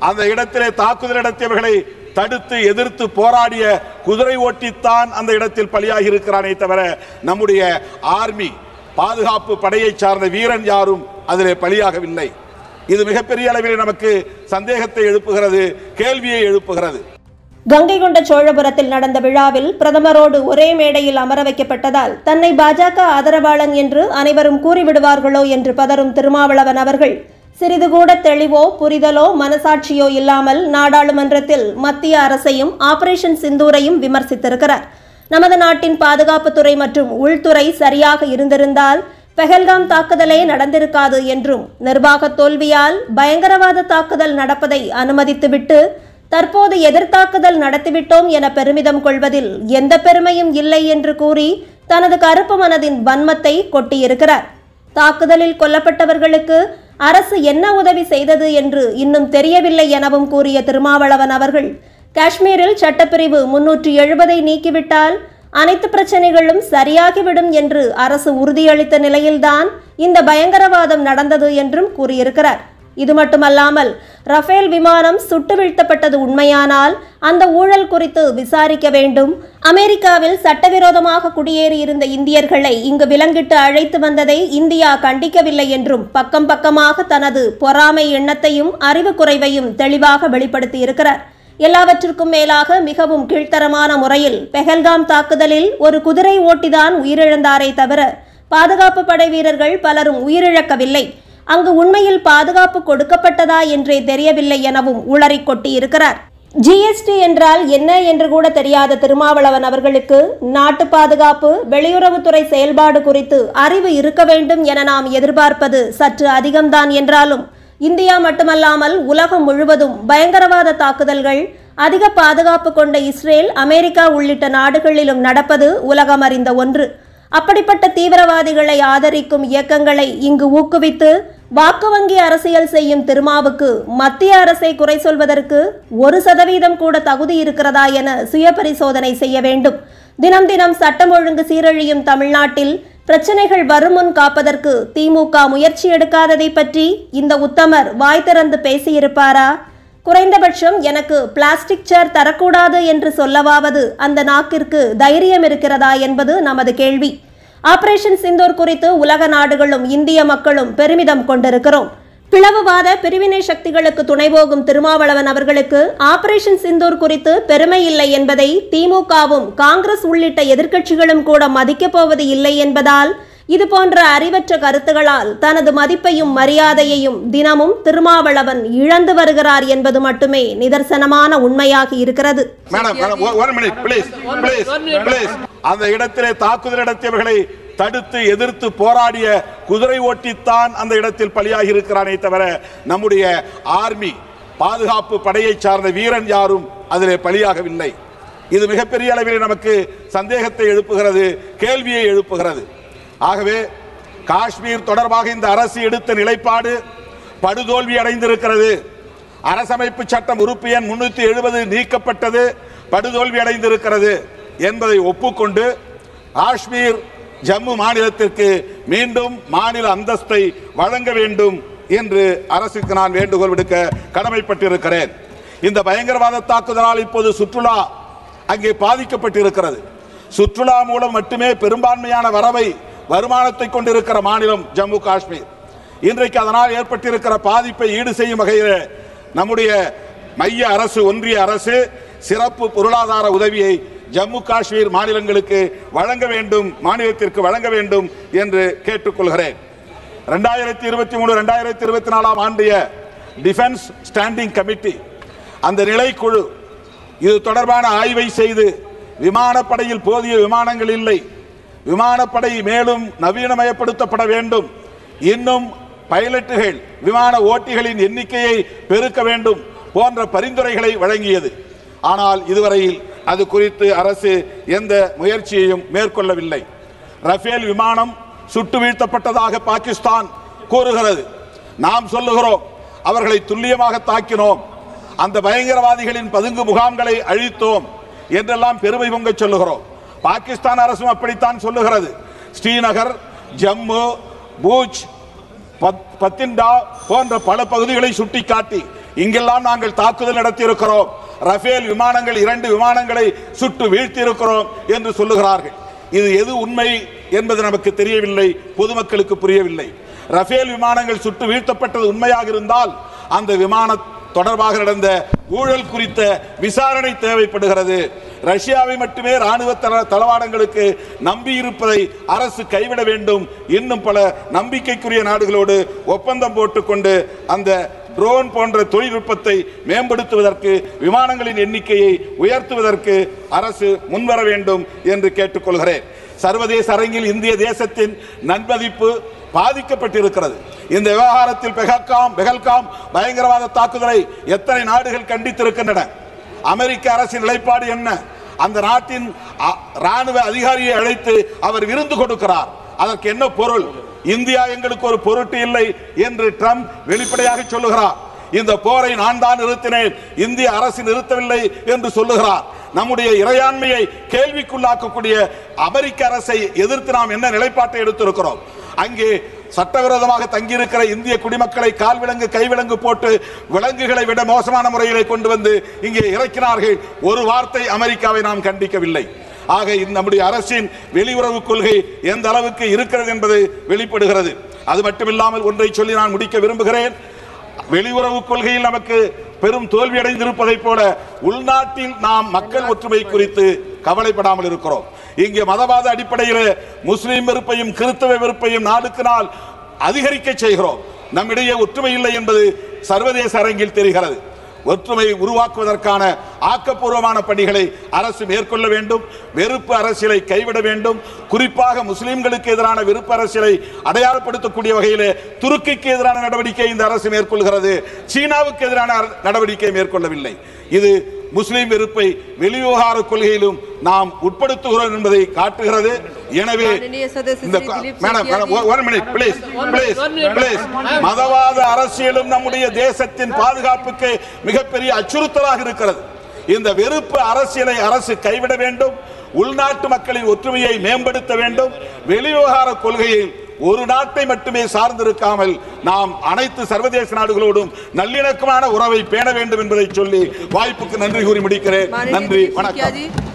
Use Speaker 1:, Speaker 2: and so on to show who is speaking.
Speaker 1: அந்த இடத்திலே தாக்குதல் நடத்தியவர்களை தடுத்து எதிர்த்து போராடிய குதிரை ஓட்டித்தான் அந்த இடத்தில் பலியாகி இருக்கிறானே தவிர நம்முடைய ஆர்மி பாதுகாப்பு படையை சார்ந்த வீரன் யாரும் அதிலே பலியாகவில்லை. இது மிகப்பெரிய அளவில் நமக்கு சந்தேகத்தை எழுப்புகிறது, கேள்வியை எழுப்புகிறது.
Speaker 2: கங்கை கொண்ட சோழபுரத்தில் நடந்த விழாவில் பிரதமரோடு ஒரே மேடையில் அமர வைக்கப்பட்டதால் தன்னை பாஜக ஆதரவாளன் என்று அனைவரும் கூறிவிடுவார்களோ என்று பதறும் திருமாவளவன் அவர்கள் சிறிது கூட தெளிவோ புரிதலோ மனசாட்சியோ இல்லாமல் நாடாளுமன்றத்தில் மத்திய அரசையும் ஆபரேஷன் சிந்தூரையும் விமர்சித்திருக்கிறார். நமது நாட்டின் பாதுகாப்புத்துறை மற்றும் உள்துறை சரியாக இருந்திருந்தால் பெஹல்காம் தாக்குதலே நடந்திருக்காது என்றும் நிர்வாக தோல்வியால் பயங்கரவாத தாக்குதல் நடப்பதை அனுமதித்துவிட்டு தற்போது எதிர்த்தாக்குதல் நடத்திவிட்டோம் என பெருமிதம் கொள்வதில் எந்த பெருமையும் இல்லை என்று கூறி தனது கருப்பு மனதின் வன்மத்தை கொட்டியிருக்கிறார். தாக்குதலில் கொல்லப்பட்டவர்களுக்கு அரசு என்ன உதவி செய்தது என்று இன்னும் தெரியவில்லை எனவும் கூறிய திருமாவளவன் அவர்கள் காஷ்மீரில் சட்டப்பிரிவு 370 நீக்கிவிட்டால் அனைத்து பிரச்சனைகளும் சரியாகிவிடும் என்று அரசு உறுதியளித்த நிலையில்தான் இந்த பயங்கரவாதம் நடந்தது என்றும் கூறியிருக்கிறார். இது மட்டுமல்லாமல் ரஃபேல் விமானம் சுட்டு வீழ்த்தப்பட்டது உண்மையானால் அந்த ஊழல் குறித்து விசாரிக்க வேண்டும், அமெரிக்காவில் சட்டவிரோதமாக குடியேறி இருந்த இந்தியர்களை இங்கு விலங்கிட்டு அழைத்து வந்ததை இந்தியா கண்டிக்கவில்லை என்றும் பக்கம் பக்கமாக தனது பொறாமை எண்ணத்தையும் அறிவு குறைவையும் தெளிவாக வெளிப்படுத்தி இருக்கிறார். எல்லாவற்றிற்கும் மேலாக மிகவும் கீழ்த்தரமான முறையில் பெஹல்காம் தாக்குதலில் ஒரு குதிரை ஓட்டிதான் உயிரிழந்தாரே தவிர பாதுகாப்பு படை வீரர்கள் பலரும் உயிரிழக்கவில்லை. அங்கு உண்மையில் பாதுகாப்பு கொடுக்கப்பட்டதா என்றே தெரியவில்லை எனவும் உளறி கொட்டி இருக்கிறார். ஜிஎஸ்டி என்றால் என்ன என்று கூட தெரியாத திருமாவளவன் அவர்களுக்கு நாட்டு பாதுகாப்பு வெளியுறவுத்துறை செயல்பாடு குறித்து அறிவு இருக்க வேண்டும் என நாம் எதிர்பார்ப்பது சற்று அதிகம்தான் என்றாலும் இந்தியா மட்டுமல்லாமல் உலகம் முழுவதும் பயங்கரவாத தாக்குதல்கள் அதிக பாதுகாப்பு கொண்ட இஸ்ரேல், அமெரிக்கா உள்ளிட்ட நாடுகளிலும் நடப்பது உலகம் அறிந்த ஒன்று. அப்படிப்பட்ட தீவிரவாதிகளை ஆதரிக்கும் இயக்கங்களை இங்கு ஊக்குவித்து வாக்கு வங்கி அரசியல் செய்யும் திருமாவுக்கு மத்திய அரசை குறை சொல்வதற்கு 1% கூட தகுதி இருக்கிறதா என சுய பரிசோதனை செய்ய வேண்டும். தினம் தினம் சட்டம் ஒழுங்கு சீரழியும் தமிழ்நாட்டில் பிரச்சனைகள் வரும் முன் காப்பதற்கு திமுக முயற்சி எடுக்காததை பற்றி இந்த உத்தமர் வாய் திறந்து பேசியிருப்பாரா? குறைந்தபட்சம் எனக்கு பிளாஸ்டிக் சேர் தரக்கூடாது என்று சொல்லவாவது அந்த நாக்கிற்கு தைரியம் இருக்கிறதா என்பது நமது கேள்வி. ஆபரேஷன் சிந்தூர் குறித்து உலக நாடுகளும் இந்திய மக்களும் பெருமிதம் கொண்டிருக்கிறோம். பிளவுவாத பிரிவினை சக்திகளுக்கு துணை போகும் திருமாவளவன் அவர்களுக்கு ஆபரேஷன் சிந்தூர் குறித்து பெருமை இல்லை என்பதை திமுகவும் காங்கிரஸ் உள்ளிட்ட எதிர்க்கட்சிகளும் கூட மதிக்கப் போவது இல்லை என்பதால் இது போன்ற அறிவற்ற கருத்துகளால் தனது மதிப்பையும் மரியாதையையும் தினமும் திருமாவளவன் இழந்து வருகிறார் என்பது மட்டுமே நிதர்சனமான உண்மையாகி இருக்கிறது.
Speaker 1: அந்த இடத்திலே தாக்குதல் நடத்தியவர்களை தடுத்து எதிர்த்து போராடிய குதிரை ஓட்டித்தான் அந்த இடத்தில் பலியாகி இருக்கிறானே தவிர நம்முடைய ஆர்மி பாதுகாப்பு படையை சார்ந்த வீரன் யாரும் அதிலே பலியாகவில்லை. இது மிகப்பெரிய அளவில் நமக்கு சந்தேகத்தை எழுப்புகிறது, கேள்வியை எழுப்புகிறது. ஆகவே காஷ்மீர் தொடர்பாக இந்த அரசு எடுத்த நிலைப்பாடு படுதோல்வி அடைந்திருக்கிறது. அரசமைப்பு சட்டம் உறுப்பு எண் 370 நீக்கப்பட்டது படுதோல்வி அடைந்திருக்கிறது என்பதை ஒப்புக்கொண்டு காஷ்மீர் ஜம்மு மாநிலத்திற்கு மீண்டும் மாநில அந்தஸ்தை வழங்க வேண்டும் என்று அரசுக்கு நான் வேண்டுகோள் விடுக்க கடமைப்பட்டிருக்கிறேன். இந்த பயங்கரவாத தாக்குதலால் இப்போது சுற்றுலா அங்கே பாதிக்கப்பட்டிருக்கிறது. சுற்றுலா மூலம் மட்டுமே பெரும்பான்மையான வருமானத்தை கொண்டிருக்கிற மாநிலம் ஜம்மு காஷ்மீர். இன்றைக்கு அதனால் ஏற்பட்டிருக்கிற பாதிப்பை ஈடு செய்யும் வகையில் நம்முடைய மைய அரசு, ஒன்றிய அரசு சிறப்பு பொருளாதார உதவியை ஜம்மு காஷ்மீர் மாநிலங்களுக்கு வழங்க வேண்டும், மாநிலத்திற்கு வழங்க வேண்டும் என்று கேட்டுக்கொள்கிறேன். 2023-2024 ஆண்டிய டிஃபென்ஸ் ஸ்டாண்டிங் கமிட்டி அந்த நிலைக்குழு இது தொடர்பான ஆய்வை செய்து விமானப்படையில் போதிய விமானங்கள் இல்லை, விமானப்படை மேலும் நவீனமயப்படுத்தப்பட வேண்டும், இன்னும் பைலட்டுகள் விமான ஓட்டிகளின் எண்ணிக்கையை பெருக்க வேண்டும் போன்ற பரிந்துரைகளை வழங்கியது. ஆனால் இதுவரையில் அது குறித்து அரசு எந்த முயற்சியையும் மேற்கொள்ளவில்லை. ரஃபேல் விமானம் சுட்டு வீழ்த்தப்பட்டதாக பாகிஸ்தான் கூறுகிறது. நாம் சொல்லுகிறோம் அவர்களை துல்லியமாக தாக்கினோம், அந்த பயங்கரவாதிகளின் பதுங்கு முகாம்களை அழித்தோம் என்றெல்லாம் பெருமை பொங்க சொல்லுகிறோம். பாகிஸ்தான் அரசும் அப்படித்தான் சொல்லுகிறது. ஸ்ரீநகர், ஜம்மு, பூஜ் பத்திண்டா போன்ற பல பகுதிகளை சுட்டிக்காட்டி இங்கெல்லாம் நாங்கள் தாக்குதல் நடத்தியிருக்கிறோம், ரஃபேல் விமானங்கள் 2 விமானங்களை சுட்டு வீழ்த்தியிருக்கிறோம் என்று சொல்லுகிறார்கள். இது எது உண்மை என்பது நமக்கு தெரியவில்லை, பொதுமக்களுக்கு புரியவில்லை. ரஃபேல் விமானங்கள் சுட்டு வீழ்த்தப்பட்டது உண்மையாக இருந்தால் அந்த விமான தொடர்பாக நடந்த ஊழல் குறித்த விசாரணை தேவைப்படுகிறது. ரஷ்யாவை மட்டுமே ராணுவ தளவாடங்களுக்கு நம்பியிருப்பதை அரசு கைவிட வேண்டும். இன்னும் பல நம்பிக்கைக்குரிய நாடுகளோடு ஒப்பந்தம் போட்டுக்கொண்டு அந்த ட்ரோன் போன்ற தொழில்நுட்பத்தை மேம்படுத்துவதற்கு, விமானங்களின் எண்ணிக்கையை உயர்த்துவதற்கு அரசு முன்வர வேண்டும் என்று கேட்டுக்கொள்கிறேன். சர்வதேச அரங்கில் இந்திய தேசத்தின் நன்மதிப்பு பாதிக்கப்பட்டிருக்கிறது. இந்த விவகாரத்தில் பெஹல்காம் பயங்கரவாத தாக்குதலை எத்தனை நாடுகள் கண்டித்திருக்கின்றன? அமெரிக்க அரசின் நிலைப்பாடு என்ன? அந்த நாட்டின் ராணுவ அதிகாரியை அழைத்து அவர் விருந்து கொடுக்கிறார். அதற்கு என்ன பொருள்? இந்தியா எங்களுக்கு ஒரு பொருட்டு இல்லை என்று ட்ரம்ப் வெளிப்படையாக சொல்லுகிறார். இந்த போரை நான் தான் நிறுத்தினேன், இந்திய அரசு நிறுத்தவில்லை என்று சொல்லுகிறார். நம்முடைய இறையாண்மையை கேள்விக்குள்ளாக்கக்கூடிய அமெரிக்க அரசை எதிர்த்து நாம் என்ன நிலைப்பாட்டை எடுத்திருக்கிறோம்? அங்கே சட்டவிரோதமாக தங்கியிருக்கிற இந்திய குடிமக்களை கால்விலங்கு கைவிலங்கு போட்டு விலங்குகளை விட மோசமான முறையிலே கொண்டு வந்து இங்கே இறக்கினார்கள். ஒரு வார்த்தை அமெரிக்காவை நாம் கண்டிக்கவில்லை. ஆக நம்முடைய அரசின் வெளியுறவு கொள்கை எந்த அளவுக்கு இருக்கிறது என்பது வெளிப்படுகிறது. அது மட்டுமில்லாமல் ஒன்றை சொல்லி நான் முடிக்க விரும்புகிறேன். வெளியுறவு கொள்கையில் நமக்கு பெரும் தோல்வி அடைந்திருப்பதைப் போல உள்நாட்டில் நாம் மக்கள் ஒற்றுமை குறித்து கவலைப்படாமல் இருக்கிறோம். இங்கே மதவாத அடிப்படையில் முஸ்லிம் வெறுப்பையும் கிறிஸ்தவ வெறுப்பையும் நாளுக்கு நாள் அதிகரிக்க செய்கிறோம். நம்மிடையே ஒற்றுமை இல்லை என்பது சர்வதேச அரங்கில் தெரிகிறது. ஒற்றுமையை உருவாக்குவதற்கான ஆக்கப்பூர்வமான பணிகளை அரசு மேற்கொள்ள வேண்டும். வெறுப்பு அரசியலை கைவிட வேண்டும். குறிப்பாக முஸ்லிம்களுக்கு எதிரான வெறுப்பு அரசியலை அடையாளப்படுத்தக்கூடிய வகையில் துருக்கிக்கு எதிரான நடவடிக்கை இந்த அரசு மேற்கொள்கிறது. சீனாவுக்கு எதிரான நடவடிக்கை மேற்கொள்ளவில்லை. இது முஸ்லிம் வெறுப்பை வெளிவிவகார கொள்கையிலும் நாம் உட்படுத்துகிறோம் என்பதை காட்டுகிறது. எனவே மதவாத அரசியலும் நம்முடைய தேசத்தின் பாதுகாப்புக்கு மிகப்பெரிய அச்சுறுத்தலாக இருக்கிறது. இந்த வெறுப்பு அரசியலை அரசு கைவிட வேண்டும். உள்நாட்டு மக்களின் ஒற்றுமையை மேம்படுத்த வேண்டும். வெளிவிவகார கொள்கையில் ஒரு நாட்டை மட்டுமே சார்ந்திருக்காமல் நாம் அனைத்து சர்வதேச நாடுகளோடும் நல்லிணக்கமான உறவை பேண வேண்டும் என்பதை சொல்லி வாய்ப்புக்கு நன்றி கூறி முடிக்கிறேன். நன்றி, வணக்கம்.